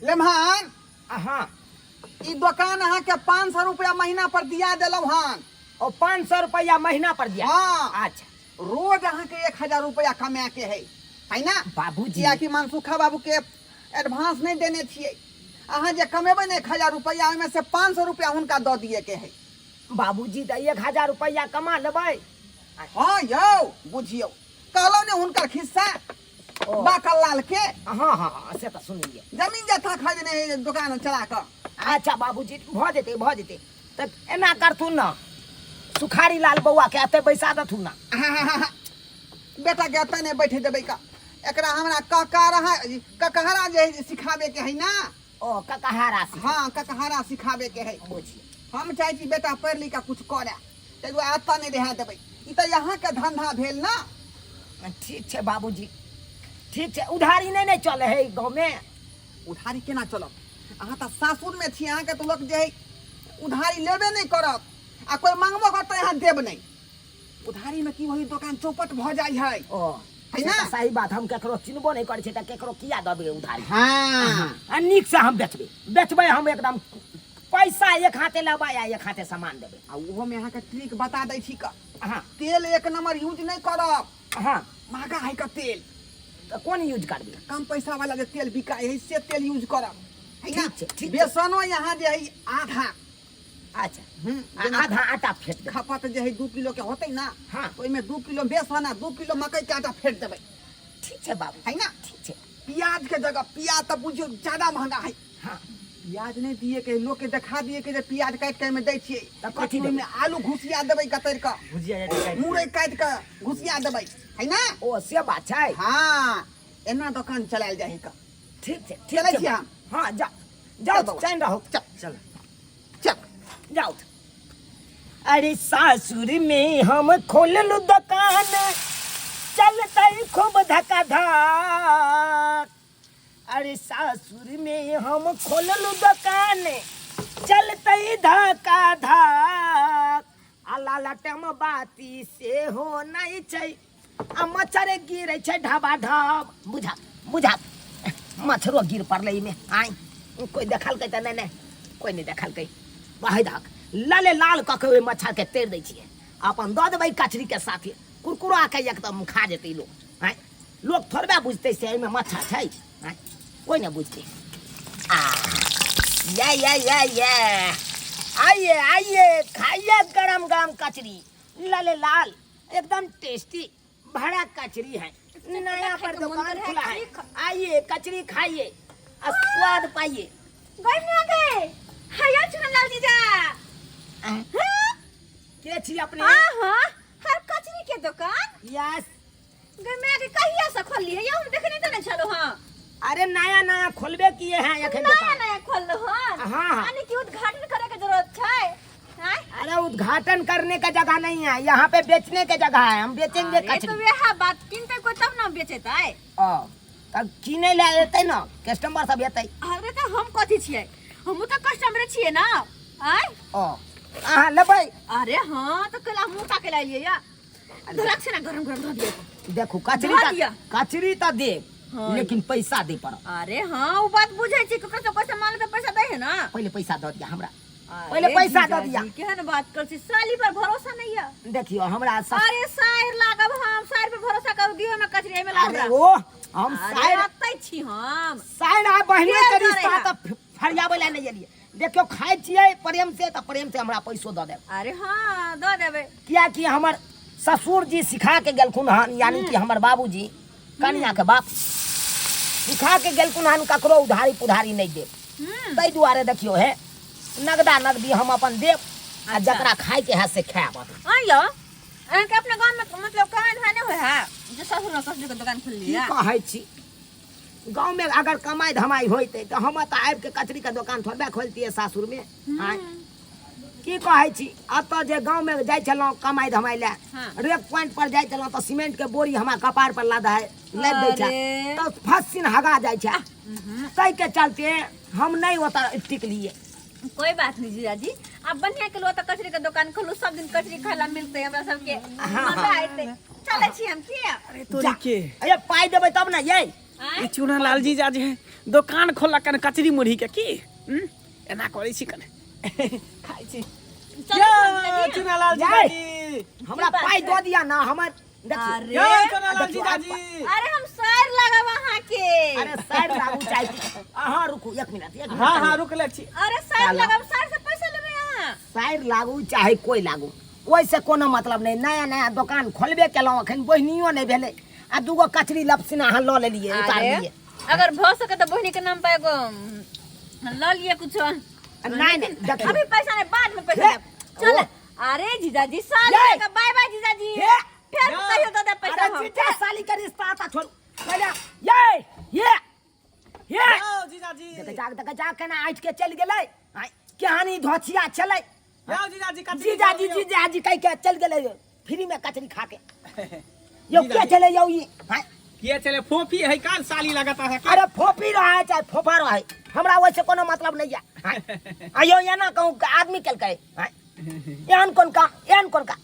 लेमहान हाँ ई दुकान अहाँ के 500 रुपया महीना पर दिया दिलौ हन। और 500 रुपया महीना पर दिया। हाँ अच्छा रोज अहाँ के 1000 रुपया कमा के है ना बाबूजी। किया कि मनसुखा बाबू के एडवांस नहीं देने छिए। अहाँ जे कमेबै ने 1000 रुपया ओहिमे से 500 रुपया हुनका दऽ दिए के है। बाबूजी तो 1000 रुपया कमा लेबै। हाँ यौ बुझियौ कहलौ ने हुनकर खिस्सा बाकल लाल के। हाँ हाँ से तो सुनिए जमीन जथा खरीदने है दुकान चला कर। अच्छा बाबूजी भ जेते तो एना करथुन ना सुखारी लाल बउआ के एते बैसा दथुन ना। बेटा के एते नहीं बैठे देबै का एकरा हमरा ककहरा जे सिखावे के है ना। ओ ककहारा से। हाँ ककहरा सिखावे के है। बुझिए हम चाहे छी बेटा पढ़ लिख कुछ करे तेगो आता नहीं रह देबै। ई तो यहाँ के धंधा भेल ना। ठीक है बाबूजी ठीक है। उधारी नहीं चले है गाँव में। उधारी केना चलत अहाँ तो सासुर में छी। अहाँ के तो लोग जे है उधारी लेबे नहीं करत आ कोई मांगबो करत यहाँ देब नहीं। उधारी में की वही दुकान चौपट भ जाय है। ओ है ना सही बात। हम केकरो चिन्हबो नहीं करे त केकरो किया दबे उधारी। हाँ निक से हम बेचबे हम एकदम पैसा एक हाथे लेबै आ एक हाथे सामान देबै। आ ओहो में अहाँ के ट्रिक बता दै छी का। हाँ तेल एक नंबर यूज नहीं करब। हाँ महंगा है का तेल तो कौन यूज करबे। कम पैसा वाला जे तेल बिकाय है से तेल यूज करब है ना। ठीक छै। बेसनो यहाँ जे है आधा। अच्छा आधा आटा फेट दे। खपत जे है 2 किलो के होते ना। हाँ ओइमे 2 किलो बेसन आ 2 किलो मकई के आटा फेट देबै। ठीक है बाबू है ना। ठीक है। प्याज के जगह प्याज तो बुझियो ज्यादा महंगा है। हाँ प्याज नहीं दिए के लोग के देखा दिए के जे प्याज काट के में दै छियै तब कथी में आलू घुसिया देबै कतर का भुजिया मुरई काट के घुसिया देबै है ना। ओ से बात है। हाँ एना दुकान चलायल जाए का। ठीक है चलै ठीक छी है। हम। हाँ जाओ चैन रहो। चल जाओ। अरे सासुर में हम खोललू दुकान चलता खूब धका धक। अरे सासुर में हम खोललू दुकान चलता धका धक। अला लटम बाती से हो नहीं छै आ मच्छर गिरे छै ढाबा ढाब। बुझा मच्छरो गिर पड़ले में। आई कोई देखल के नहीं कोई नहीं देखल के बहे धक लाले लाल कके मच्छर के तेड़ दै छियै अपन दऽ देबै कचरी के साथे कुरकुरा के एकदम खा जेतै लोग। आय लोग थोड़बे बुझतै से एहिमे मच्छर छै। आय कोई नहीं बुझतै। ये आइए खाइए गरम गरम कचरी लाले लाल एकदम टेस्टी बड़ा कचरी है। नया पर दुकान खुला है। आइए कचरी खाइए और स्वाद पाइए। के छी अपने। हर कचरी के दुकान यस मैं के कहिया से खोलली है हम देखने तो नहीं चलो। हां अरे नया खोलबे किए हैं एखन दुकान। नया खोल लो। हां हाँ यानी कि उद्घाटन करे के जरूरत है। हैं अरे उद्घाटन करने का जगह नहीं है यहाँ पे बेचने के जगह है। हम बेचेंगे तो कचरी। वह बात किनते कोई तब ना बेचेता है। तब किने ले एतै ना कस्टमर सब एतै। अरे तो हम कथी छियै हम तो कस्टमर छियै ना। आय अहाँ लेबै। अरे हां तो कला मोटा के लाइए या धरक से ना गरम गरम धो दिए। देखो दिया। कचरी तो दे हाँ। लेकिन पैसा दे पड़त। अरे हां वो बात बुझै छी ककर से पैसा मांगे तो पैसा दे है ना। पहले पैसा दऽ दिया हमरा। पहले पैसा दऽ दिया। केहन बात कर छी साली पर भरोसा नहीं है। देखियो हमरा अरे सायर लागब हम सायर पे भरोसा कर दियो में कचरी में लाग। अरे ओ हम सायर आतै छी हम सायर आ बहिने के के रिश्ता करे त फरियाबै ला नहीं एलिए। देखियो खाइ छियै प्रेम से त प्रेम से हमरा पैसो दऽ देब। अरे हां दऽ देबै किया कि हमर ससुर जी सिखा के गेलखुन हन यानी कि हमर बाबूजी कन्या के बाप सिखा के गेलखुन हन ककरो उधारी पुधारी नहीं देब। तै दुआरे देखियो है नगदा नगदी हम अपन देब आ जकरा खाय के है से खायब। आइयो अहाँ के अपने गांव में मतलब कहां धाने होय है जो ससुर ससुर के दुकान खोल की लिया। कहै छी गांव में अगर कमाई धमाई होइते तो हम त आबि के कचरी के दुकान थोड़बे खोलतिए सासुर में। आय की कहै छी अतऽ जे गांव में जाय छलौ कमाई धमाई ले रेक पॉइंट पर जाय छलौ तो सीमेंट के बोरी हमरा कपार पर लादा है ले दै छै तो फसिन हगा जाय छै। तै के चलते हम नहीं ओता टिक लिए। कोई बात नहीं जीजा जी आप बढ़िया के लो तो कचरी के दुकान खोलू सब दिन कचरी खाला मिलते हमरा सबके मजा आइते। चले छी हम की। अरे तोरी के अरे पाई देबै तब ना ये चूना लाल जी जा जे दुकान खोला कने कचरी मुरही के की एना करै छी कने खाइ छी चल, या चल, चुनालाल जाए। जीजाजी हमरा पाई दो दिया ना हमर अरे या चुनालाल देखियो, जीजाजी अरे हम शायर लगा वहाँ के अरे साइड लागू चाहिए अहाँ रुकू एक मिनट हाँ रुक ले छी अरे शायर लगा शायर से पैसा लेबे यहाँ साइड लागू चाहे कोई लागू कोई से कोनो मतलब नहीं नया नया दुकान खोलबे केलहुँ अखन बहिनियो नहीं भेले आ दूगो कचरी लपसीना अहाँ लऽ लेलिए उतार अरे लिए अगर भ सके तो बहनी के नाम पे एगो ल लिए कुछ नहीं नहीं देखियो अभी पैसा नहीं बाद में पैसा हे, देब। चल ओ। अरे जीजाजी साल ये। का बाय बाय जीजाजी हे, फिर या। कहियो तो दे पैसा अरे हम जीजा साली का रिश्ता आता छोड़ पहले ये या जीजाजी देख जा के ना आइट के चल गेलै आइ, कहानी धोछिया चलै या जीजाजी कचरी जीजाजी जीजाजी कह के चल गेलै फ्री में कचरी खा के यो क्या चले यो ये हाँ? के चले फोफी है काल साली लगाता है अरे फोफी रहा है चाहे फोफा रहा है हमरा वैसे कोनो मतलब नहीं है आयो ये ना कहूँ आदमी कल कहे एहन कौन का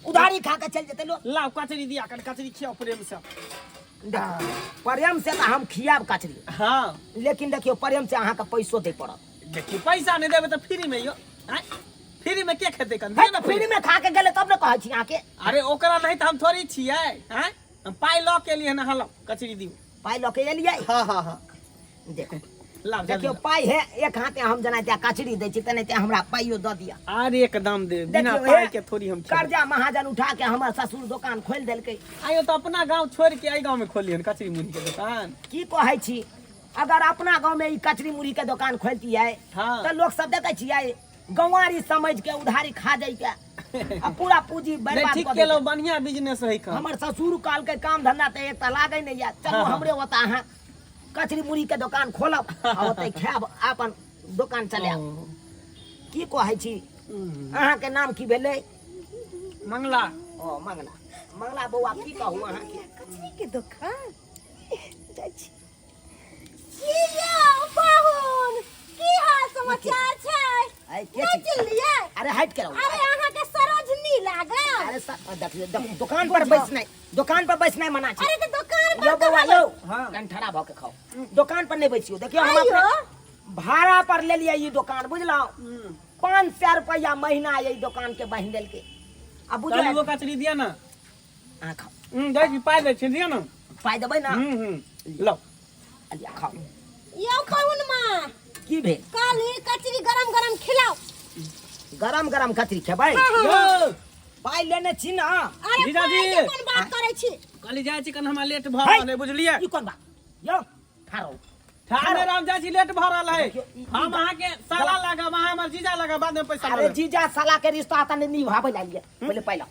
उधारी खा के चल जेते लोग लाओ कचरी दिया कर कचरी खियाओ प्रेम से प्रेम से हम खियाब कचरी हाँ लेकिन देखियो प्रेम से अहाँ के पैसो दे पड़त देखियो पैसा नहीं देबे तो फ्री में यो हैं? फ्री में के खेते कन है तो फ्री में खा के गेले तब न कहै छी अहाँ के अरे ओकरा नहीं तो हम थोड़ी छिए हैं हम पाई ल के लिए ना हलो कचरी दियो पाई लऽ के एलियै हाँ देखो लाओ देखियो पाई है एक हाथे हम जना त्या कचरी दै छी तने त्या हमरा पाइयो दऽ दिया अरे एकदम दे बिना देखियो, पाई हे, के थोड़ी हम खेबै। कर्जा महाजन उठा के हमर ससुर दुकान खोल देलकै आयो तो अपना गांव छोड़ के आई गांव में खोलियन कचरी मुनी के दुकान की कहै छी अगर अपना गांव में ई कचरी मुरही के दुकान खोलतियै हाँ। तो लोग सब देखै छियै गंवारी समझ के उधारी खा जाय के आ पूरा पूंजी नहीं बर्बाद ठीक कर केलो देलकै। बढ़िया बिजनेस है का हमर ससुर काल के काम धंधा ते एक त लागै नहीं या चलो हाँ। हमरे ओता अहाँ कचरी मुरही के दुकान खोलब आ ओते खायब अपन दुकान चलायब की कहै छी अहाँ के नाम की भेलै मंगला ओ मंगला मंगला बौआ की कहू अहाँ के कचरी के दुकान जाइ छी पाहुन की हाल समाचार छै आइ के नहीं छी चिल्लिए अरे हट के रहू अरे अहाँ के सरोजनी लागल अरे देखियो दुकान पर बैसनाइ मना छै अरे तो दुकान यो पर बौआ कहाँ यो हाँ। कंठरा भऽ के खाओ दुकान पर नहीं बैसियो देखियो हम आइयो। अपने भाड़ा पर ले लिया ये दुकान बुझलौ 500 रुपया महीना ये दुकान के बहिन देल के अब चलो वो बुझलो कचरी दिया ना आ खाओ दे की पाई दे छी दिया ना पाई देबै ना लो लिया खाओ यो पाहुन माँ की भेल काल ही कचरी गरम गरम खिलाओ गरम गरम कचरी खेबै यो पाई लेने छी ना अरे जीजाजी। पाई के कोन बात करे छी कली जाय छी कन हमरा लेट भ है। रहल है बुझलिए ई कोन बात यो खारो थाने राम जाय छी लेट भ रहल है देखियो, हम अहाँ के साला लगा वहां हमर जीजा लगा बाद में पैसा अरे लेबै। जीजा साला के रिश्ता तने निभाबै लागिए पहले पहिला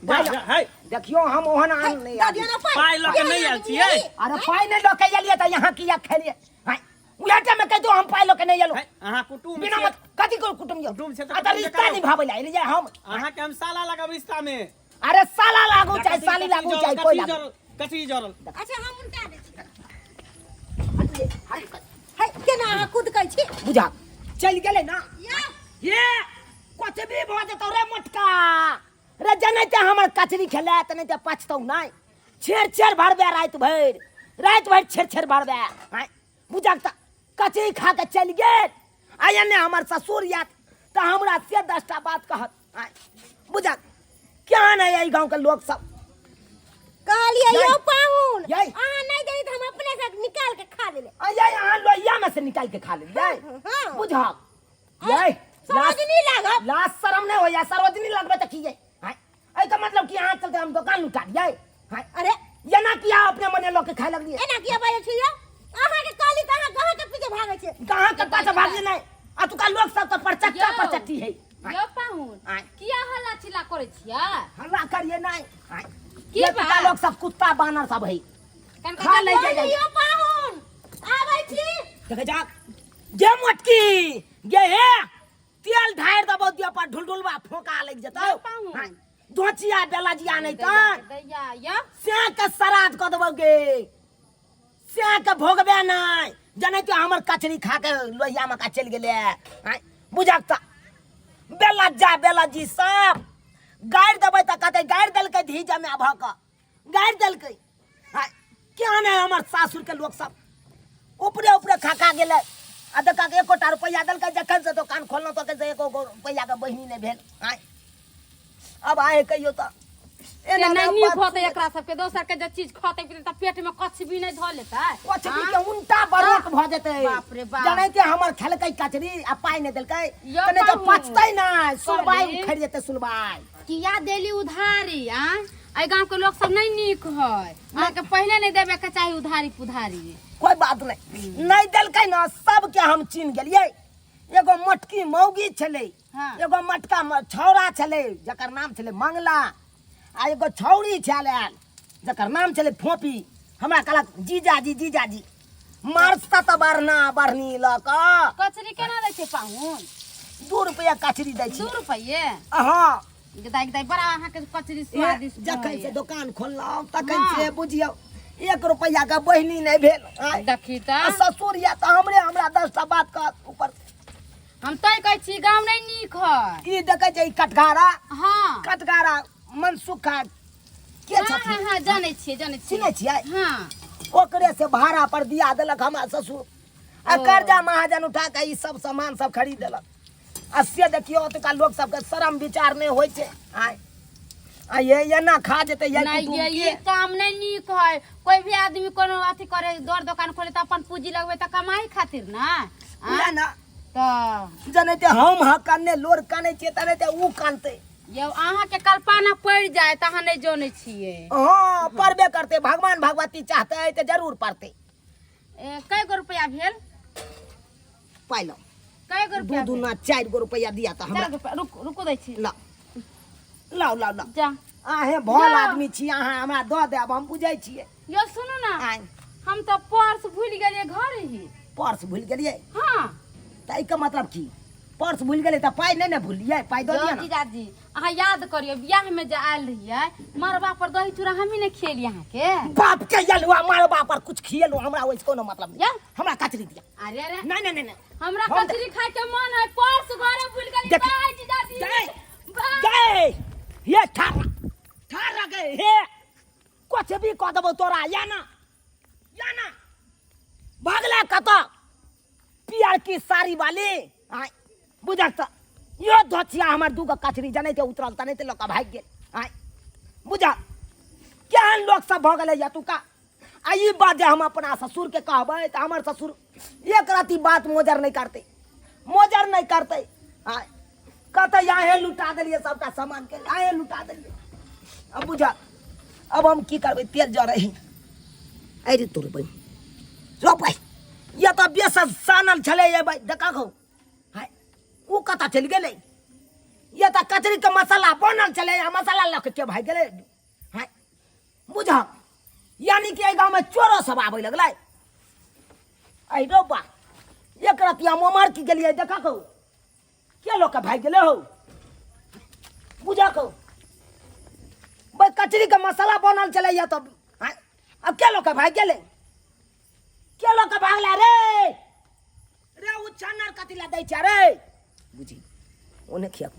जा, है देखियो हम ओहन आन नहीं आदमी। पाई ल के नहीं आयल छियै अरे पाई नहीं लोके एलिए त यहाँ किया खेलिए हाय उहे टाइम में कह दो हम पाई लोके नहीं एलो है, अहाँ कुटुम बिना छियै। मत कथी को कुटुम यो कुटुम छै त अरे कुटुम रिश्ता जकाँ। निभाबै ला एलिए हम अहाँ के हम साला लगा रिश्ता में अरे साला लागू चाहे साली लागू चाहे कोई लागू कचरी जरल अच्छा हम उल्टा दे छी हटिए, हटिए। है केना अहाँ कूद कहै छी बुझा चल गेले ना या ये कतबी भ जेतौ रे मोटका रे जनैते हमर कचरी खेला त नहीं त पछतौ नहीं छेड़ भरबे रात भर छेड़ भरबे हाय बुझा त कचरी खा के चल गेल आया ने हमर ससुर याद त हमरा से 10टा बात कहत हाय बुझा क्या नहीं आई गांव के लोग सब कहलिए यही। यो पाहुन यही। अहाँ नहीं देई त हम अपने से निकाल के खा लेले आया यहाँ लोहिया में से निकाल के खा ले हाँ। बुझा ये सरोजनी लागब लाज शरम नहीं हो या सरोजनी लगबे त की हाय ऐ का मतलब कि यहाँ चलते हम दुकान लुटा दिए हाय अरे ये ना किया अपने मने लोग के खाए लग दिए एना किया बाजे छी यो अहाँ के काली त अहाँ कहाँ के पीछे भागे छी कहाँ के पास भागी नहीं आ तू का लोग सब तो परचट्टी है यो पाहुन आय। किया हल्ला चिल्ला करे छिया हल्ला करिए नहीं हाय की ये बा? का लोग सब कुत्ता बानर सब है कन खा ले कहलिए जाए यो पाहुन आबै छी देखे जा जे मोटकी ये है तेल ढार दबो दिया पर ढुलढुलवा फोका लग जतो हाय दोचिया बेलाजिया नहीं तो दैया या स्या के सराद क देबोगे स्या के भोगबे नहीं जने तो हमर कचरी खा के लोहिया में का चल गेले हाय बुझाता बेला जी सब गाड़ देबै त कहते गाड़ देलकै धीजा में भक गाड़ देलकै हाय क्या ने हमर सासुर के लोग सब ऊपरे ऊपरे खा गेलै आ देखा के 1 रुपया देलकै जखन से दुकान खोललहुँ तो कहै 1 रुपया के बहिनी नहीं भेल आय अब आए कहियो तो एना नहीं नीक होते एकरा सबके दोसर के जे चीज खाते पीते त पेट में कचबी नहीं धऽ लेतै कचरी के उल्टा बरोट भ जेतै बाप रे बाप। जानै के हमर खेलकै कचरी आ पाई नहीं देलकै यो तने तो बाबू। पचतै ना सुनबाई कहली। उखड़ जेतै सुनबाई किया देली उधारी आ ए गांव के लोग सब नहीं नीक है आ के पहले नहीं देबे के चाही उधारी पुधारी कोई बात नहीं देलकै ना सबके हम चिन्ह गेलियै एगो मटकी मौगी छलै हाँ। एगो मटका छौड़ा छलै जकर नाम छलै मंगला आ एगो छौड़ी छलै जकर नाम छलै फोपी हमरा कहलक जीजाजी मारता त बढ़नी लक कचरी केना दै छै पाहुन 2 रुपया कचरी दै 2 छी रुपये हाँ गदाई बड़ा अहाँ के कचरी स्वादिष्ट जखन से रहैये। दुकान खोललहुँ तखन हाँ। से बुझियौ 1 रुपया के बहिनी नहीं भेल आय। देखी त आ ससुर या तो हमरा 10 टा बात कहत ऊपर हम तय कहै छी गांव नहीं नीक है ई देखै छै ई कटघारा हाँ कटघारा मनसुखा के हाँ छथिन हाँ जानै छियै चिन्है छियै हाँ ओकरे से भाड़ा पर दिया देलक हमरा ससुर आ ओ। कर्जा महाजन उठा के ई सब सामान सब खरीद देलक आ से देखियो ओतुका लोग सबके शर्म विचार नहीं होइ छै आय आ ये एना खा जेतै ये नहीं कुटुम ये काम नहीं नीक है कोई भी आदमी कोनो अथी करे दौड़ दुकान खोले तो अपन पूंजी लगबे तो कमाई खातिर ना ना ना तो जनैते हम हा काने लोर काने छियै तनैते ऊ कानतै ये अहाँ के कल्पना पड़ जाए तो अहाँ नहीं जाने छिए हाँ पढ़बे करते भगवान भगवती चाहते तो जरूर पढ़ते कै गो रुपया भेल पाइलो कै गो रुपया 2 ना 4 गो रुपया दिया तो हमरा रुको दै छी ला लाओ जा आहे भोल जा। आदमी छी अहाँ हमरा दऽ देब हम बुझै छियै यो सुनू ना आय हम तो पर्स भूल गेलिए घर ही पर्स भूल गेलियै हाँ त एकर मतलब की पर्स भूल गेलै त पाइ नहीं ने भूलियै पाइ दऽ दिया ना जीजाजी अहाँ याद करियो बियाह में जे आयल रहिए मरबा पर दही चूड़ा हमही ने खेली अहाँ के बाप के यलुआ मारबा पर कुछ खियेलु हमरा ओइस कोनो मतलब या? नहीं हमरा कचरी दिया अरे अरे नहीं हमरा हम कचरी खाए के मन है पर्स घरे भूल गेली देख- बाय जीजाजी गए बाय। गए ये ठारा गए हे कुछ भी कह देबो तोरा या ना भागला कत पियर की साड़ी वाली आय बुझक त यो धोचिया हमर 2 गो कचरी जनै ते उतरल तनै ते लोक भाग गेल आय बुझा केहन लोग सब भ गेलै या तुका आ ई बात जे हम अपना ससुर के कहबै त हमर ससुर एक राती बात मोजर नहीं करते आय कहते यहाँ लुटा दिलिए सबटा सामान के यहाँ लुटा दिलिए अब बुझा अब हम की करबै तेल जर रही अरे तोर बहन रो भाई ये तो बेस सानल छले ये भाई देखा खो हाय ऊ कता चल गेलै ये तो कचरी के मसाला बनल छले या मसाला लख के भाई गेलै हाय बुझा यानी कि गांव में चोरो सब आबै लगलै आई रो बा एक रतिया मोमार की गेलिए देखा खो के लोग के भाई गेले हो बुझा खो भाई कचरी के मसाला बनल चले या तो हाय अब के लोग के भाई गेले के लोग के भागला रे उ चन्नर कथी ला दै छ रे बुझी ओने खिया